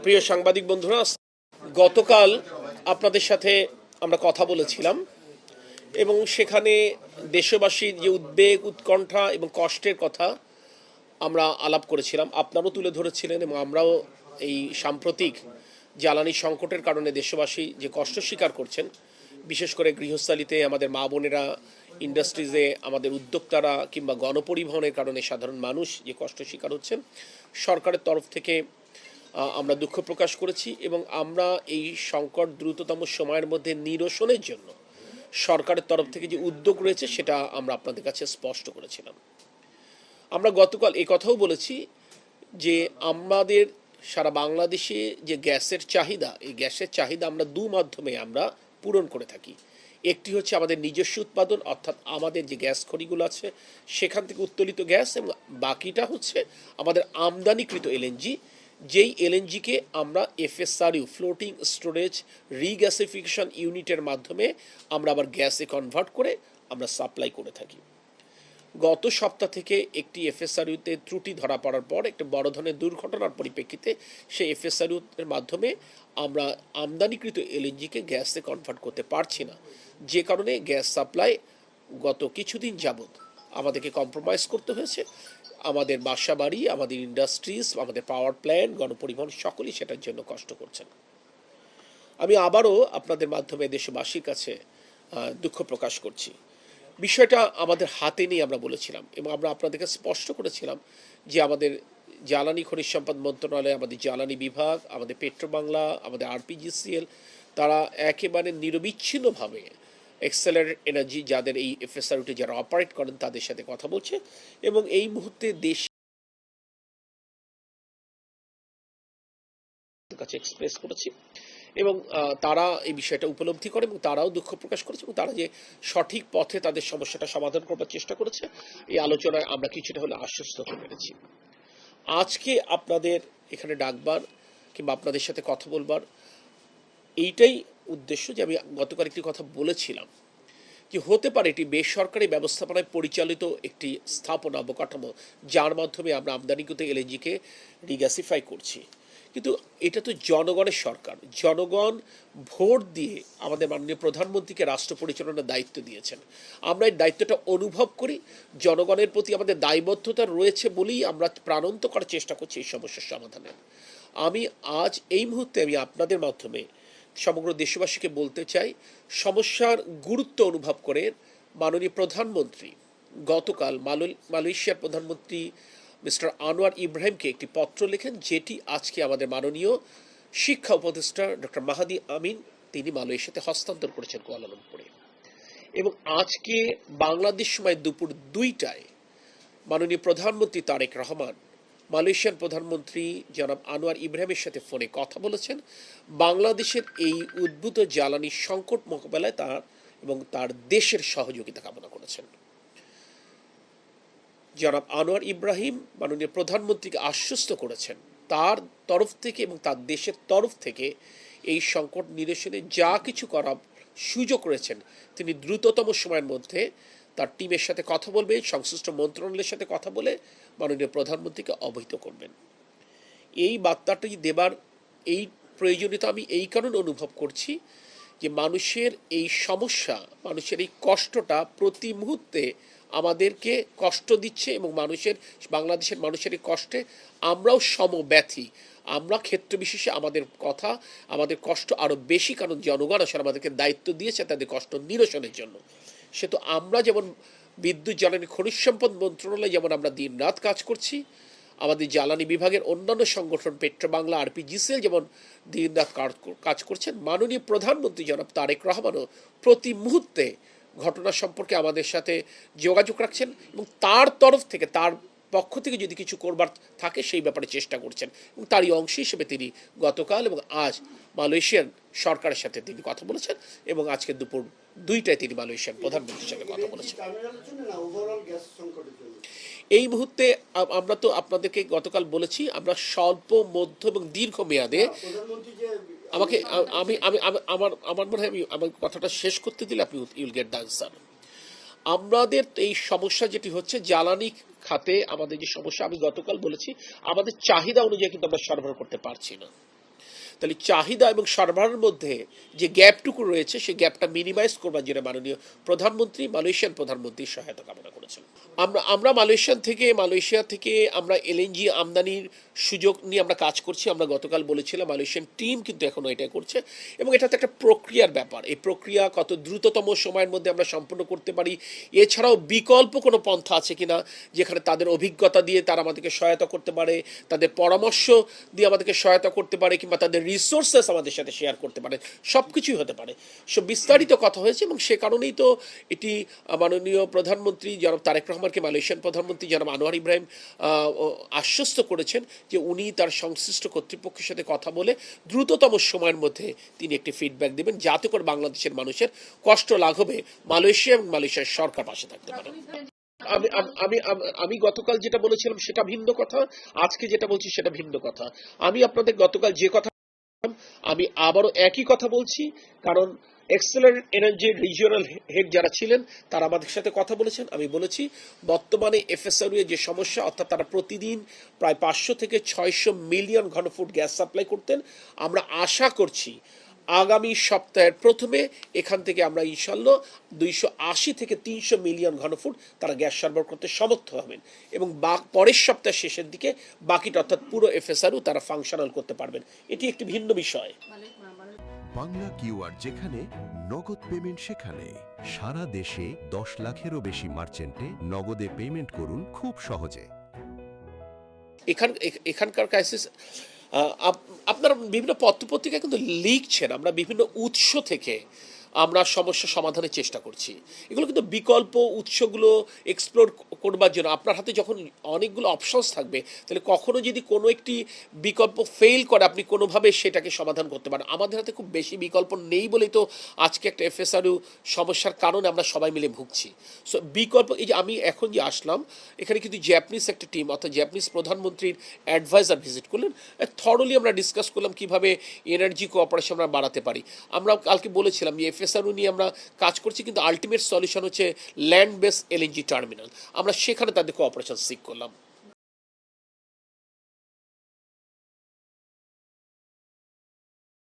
প্রিয় সাংবাদিক বন্ধুরা, গতকাল আপনাদের সাথে আমরা কথা বলেছিলাম এবং সেখানে দেশবাসীর যে উদ্বেগ, উৎকণ্ঠা এবং কষ্টের কথা আমরা আলাপ করেছিলাম। আপনারাও তুলে ধরেছিলেন এবং আমরাও এই সাম্প্রতিক জ্বালানি সংকটের কারণে দেশবাসী যে কষ্ট স্বীকার করছেন, বিশেষ করে গৃহস্থালিতে আমাদের মা বোনেরা, ইন্ডাস্ট্রিজে আমাদের উদ্যোক্তারা কিংবা গণপরিবহনের কারণে সাধারণ মানুষ যে কষ্ট স্বীকার হচ্ছেন, সরকারের তরফ থেকে আমরা দুঃখ প্রকাশ করেছি এবং আমরা এই সংকট দ্রুততম সময়ের মধ্যে নিরসনের জন্য সরকারের তরফ থেকে যে উদ্যোগ রয়েছে সেটা আমরা আপনাদের কাছে স্পষ্ট করেছিলাম। আমরা গতকাল এই কথাও বলেছি যে আমাদের সারা বাংলাদেশে যে গ্যাসের চাহিদা, এই গ্যাসের চাহিদা আমরা দু মাধ্যমে আমরা পূরণ করে থাকি। একটি হচ্ছে আমাদের নিজস্ব উৎপাদন, অর্থাৎ আমাদের যে গ্যাস খনিগুলো আছে সেখান থেকে উত্তোলিত গ্যাস, এবং বাকিটা হচ্ছে আমাদের আমদানিকৃত এলএনজি, যেই এলএনজিকে আমরা এফএসআরইউ, ফ্লোটিং স্টোরেজ রিগ্যাসিফিকেশন ইউনিটের মাধ্যমে আমরা আবার গ্যাসে কনভার্ট করে আমরা সাপ্লাই করে থাকি। গত সপ্তাহ থেকে একটি এফএসআরইউতে ত্রুটি ধরা পড়ার পর একটা বড় ধরনের দুর্ঘটনার পরিপ্রেক্ষিতে সেই এফএসআরইউর মাধ্যমে আমরা আমদানিকৃত এলএনজিকে গ্যাসে কনভার্ট করতে পারছি না, যে কারণে গ্যাস সাপ্লাই গত কিছুদিন যাবৎ আমাদেরকে কম্প্রোমাইজ করতে হয়েছে। আমাদের বাসা বাড়ি, আমাদের ইন্ডাস্ট্রিজ, আমাদের পাওয়ার প্ল্যান্ট, গণপরিবহন সকলেই সেটার জন্য কষ্ট করছেন। আমি আবারও আপনাদের মাধ্যমে দেশবাসীর কাছে দুঃখ প্রকাশ করছি। বিষয়টা আমাদের হাতে নেই আমরা বলেছিলাম এবং আমরা আপনাদেরকে স্পষ্ট করেছিলাম যে আমাদের জ্বালানি খনিজ সম্পদ মন্ত্রণালয়, আমাদের জ্বালানি বিভাগ, আমাদের পেট্রোবাংলা, আমাদের আরপিজিসিএল, তারা একেবারে নিরবিচ্ছিন্নভাবে এক্সেলার এনার্জি, যাদের এই এফএসআরইউটি যারা অপারেট করেন, তাদের সাথে কথা বলছে এবং এই মুহূর্তে দেশ কাছে এক্সপ্রেস করেছি এবং তারা এই বিষয়টা উপলব্ধি করে এবং তারাও দুঃখ প্রকাশ করেছে এবং তারা যে সঠিক পথে তাদের সমস্যাটা সমাধান করবার চেষ্টা করেছে, এই আলোচনায় আমরা কিছুটা হলে আশ্বস্ত হতে পেরেছি। আজকে আপনাদের এখানে ডাকবার কিংবা আপনাদের সাথে কথা বলবার এইটাই উদ্দেশ্য যে আমি গতকাল একটি কথা বলেছিলাম যে হতে পারে এটি বেসরকারি ব্যবস্থাপনায় পরিচালিত একটি স্থাপনা অবকাঠামো, যার মাধ্যমে আমরা আমদানিকৃত এলএনজিকে রিগ্যাসিফাই করছি, কিন্তু এটা তো জনগণের সরকার। জনগণ ভোট দিয়ে আমাদের মাননীয় প্রধানমন্ত্রীকে রাষ্ট্র পরিচালনার দায়িত্ব দিয়েছেন। আমরা এই দায়িত্বটা অনুভব করি, জনগণের প্রতি আমাদের দায়বদ্ধতা রয়েছে বলেই আমরা প্রাণান্ত করার চেষ্টা করছি এই সমস্যার সমাধানে। আমি আজ এই মুহূর্তে আমি আপনাদের মাধ্যমে সমগ্র দেশবাসীকে বলতে চাই, সমস্যার গুরুত্ব অনুভব করে মাননীয় প্রধানমন্ত্রী গতকাল মালয়েশিয়ার প্রধানমন্ত্রী মিস্টার আনোয়ার ইব্রাহিমকে একটি পত্র লেখেন, যেটি আজকে আমাদের মাননীয় শিক্ষা উপদেষ্টা ডক্টর মাহাদি আমিন তিনি মালয়েশিয়াতে হস্তান্তর করেছেন কুয়ালালামপুরে। এবং আজকে বাংলাদেশ সময় দুপুর 2টায় মাননীয় প্রধানমন্ত্রী তারেক রহমান মালয়েশিয়ার প্রধানমন্ত্রী জনাব আনোয়ার ইব্রাহিমের সাথে ফোনে কথা বলেছেন। বাংলাদেশের এই উদ্ভূত জ্বালানি সংকট মোকাবেলায় তার এবং তার দেশের সহযোগিতা কামনা করেছেন। জনাব আনোয়ার ইব্রাহিম মাননীয় প্রধানমন্ত্রীকে আশ্বস্ত করেছেন তার তরফ থেকে এবং তার দেশের তরফ থেকে এই সংকট নিরসনে যা কিছু করার সুযোগ রয়েছেন তিনি দ্রুততম সময়ের মধ্যে তার টিমের সাথে কথা বলবেন, সংশ্লিষ্ট মন্ত্রণালয়ের সাথে কথা বলে মাননীয় প্রধানমন্ত্রীকে অবহিত করবেন। এই বার্তাটি দেবার এই প্রয়োজনীয়তা আমি এই কারণে অনুভব করছি যে মানুষের এই সমস্যা, মানুষের এই কষ্টটা প্রতি মুহূর্তে আমাদেরকে কষ্ট দিচ্ছে এবং বাংলাদেশের মানুষের এই কষ্টে আমরাও সমব্যথী। আমরা ক্ষেত্র বিশেষে আমাদের কষ্ট আরও বেশি, কারণ জনগণ আসলে আমাদেরকে দায়িত্ব দিয়েছে তাদের কষ্ট নিরসনের জন্য। সে তো আমরা যেমন বিদ্যুৎ জ্বালানি খনিজ সম্পদ মন্ত্রণালয় যেমন আমরা দিন রাত কাজ করছি, আমাদের জ্বালানি বিভাগের অন্যান্য সংগঠন পেট্রোবাংলা, আরপিজিসিএল যেমন দিন রাত কাজ করছেন, মাননীয় প্রধানমন্ত্রী জনাব তারেক রহমানও প্রতি মুহূর্তে ঘটনা সম্পর্কে আমাদের সাথে যোগাযোগ রাখছেন এবং তার তরফ থেকে, তার পক্ষ থেকে যদি কিছু করবার থাকে সেই ব্যাপারে চেষ্টা করছেন এবং তারই অংশ হিসেবে তিনি গতকাল এবং আজ মালয়েশিয়ান সরকারের সাথে তিনি কথা বলেছেন এবং আজকে দুপুর 2টায় তিনি মালয়েশিয়ান প্রধানমন্ত্রীর সাথে কথা বলেছেন। এই মুহূর্তে আমরা তো আপনাদেরকে গতকাল বলেছি আমরা স্বল্প, মধ্য এবং দীর্ঘ মেয়াদে, আমাকে আমি আমি আমার মনে হয় আমার কথাটা শেষ করতে দিলে আপনি ইউল গেট দ্য আনসার। আমাদের এই সমস্যা যেটি হচ্ছে জ্বালানি খাতে আমাদের যে সমস্যা, আমি গতকাল বলেছি আমাদের চাহিদা অনুযায়ী কিন্তু আমরা সরবরাহ করতে পারছি না। তাহলে চাহিদা এবং সরবরাহের মধ্যে যে গ্যাপটুকু রয়েছে সেই গ্যাপটা মিনিমাইজ করবার জন্য মাননীয় প্রধানমন্ত্রী মালয়েশিয়ান প্রধানমন্ত্রীর সহায়তা কামনা করেছেন। আমরা মালয়েশিয়া থেকে আমরা এলএনজি আমদানির সুযোগ নিয়ে আমরা কাজ করছি। আমরা গতকাল বলেছিলাম মালয়েশিয়ান টিম কিন্তু এখনও এটা করছে এবং এটা তো একটা প্রক্রিয়ার ব্যাপার। এই প্রক্রিয়া কত দ্রুততম সময়ের মধ্যে আমরা সম্পূর্ণ করতে পারি, এছাড়াও বিকল্প কোনো পন্থা আছে কিনা যেখানে তাদের অভিজ্ঞতা দিয়ে তারা আমাদেরকে সহায়তা করতে পারে, তাদের পরামর্শ দিয়ে আমাদেরকে সহায়তা করতে পারে, কিংবা তাদের রিসোর্সেস আমাদের সাথে শেয়ার করতে পারে, সব কিছুই হতে পারে। সব বিস্তারিত কথা হয়েছে এবং সে কারণেই তো এটি মাননীয় প্রধানমন্ত্রী জনাব তারেক রহমানকে মালয়েশিয়ান প্রধানমন্ত্রী জনাব আনোয়ার ইব্রাহিম আশ্বস্ত করেছেন যে উনি তার সংশ্লিষ্ট কর্তৃপক্ষের সাথে কথা বলে দ্রুততম সময়ের মধ্যে তিনি একটি ফিডব্যাক দেবেন, যাতে করে বাংলাদেশের মানুষের কষ্ট লাঘবে মালয়েশিয়া এবং মালয়েশিয়ার সরকার পাশে থাকতে পারে। আমি আমি আমি গতকাল যেটা বলেছিলাম সেটা ভিন্ন কথা, আজকে যেটা বলছি সেটা ভিন্ন কথা। আমি আপনাদের গতকাল যে কথা আমি আবারও একই কথা বলছি, কারণ এক্সেলারেট এনার্জির রিজিওনাল হেড যারা ছিলেন তারা আমাদের সাথে কথা বলেছেন। আমি বলেছি বর্তমানে এফএসআরইউ এর যে সমস্যা, অর্থাৎ তারা প্রতিদিন প্রায় 500 থেকে 600 মিলিয়ন ঘনফুট গ্যাস সাপ্লাই করতেন। আমরা আশা করছি আগামী সপ্তাহের প্রথমে এখান থেকে আমরা ইনশাল্লাহ 280 থেকে 300 মিলিয়ন ঘনফুট তারা গ্যাস সরবরাহ করতে সমর্থ হবেন এবং পরের সপ্তাহের শেষের দিকে বাকিটা অর্থাৎ পুরো এফএসআরইউ তারা ফাংশনাল করতে পারবেন। এটি একটি ভিন্ন বিষয়। বাংলা কিউআর যেখানে নগদ পেমেন্ট সেখানে সারা দেশে 10 লাখেরও বেশি মার্চেন্টে নগদে পেমেন্ট করুন খুব সহজে। এখানকার ক্রাইসিস আপনারা বিভিন্ন পত্রপত্রিকায় কিন্তু লিখছেন, আমরা বিভিন্ন উৎস থেকে আমরা সমস্যা সমাধানের চেষ্টা করছি। এগুলো কিন্তু বিকল্প উৎসগুলো এক্সপ্লোর করবার জন্য আপনার হাতে যখন অনেকগুলো অপশনস থাকবে, তাহলে কখনো যদি কোনো একটি বিকল্প ফেল করে আপনি কোনোভাবে সেটাকে সমাধান করতে পারেন। আমাদের হাতে খুব বেশি বিকল্প নেই বলেই তো আজকে একটা এফএসআরইউ সমস্যার কারণে আমরা সবাই মিলে ভুগছি। সো বিকল্প এই যে আমি এখন যে আসলাম, এখানে কিন্তু জাপানিজ একটা টিম অর্থাৎ জাপানিজ প্রধানমন্ত্রীর অ্যাডভাইজার ভিজিট করলেন। থরলি আমরা ডিসকাস করলাম কীভাবে এনার্জি কোঅপারেশন আমরা বাড়াতে পারি। আমরা কালকে বলেছিলাম যে এফএসআরইউ নিয়ে আমরা কাজ করছি, কিন্তু আলটিমেট সলিউশন হচ্ছে ল্যান্ড বেস এলএনজি টার্মিনাল। আমরা সেখানে তাদের কোঅপারেশন সিক করলাম।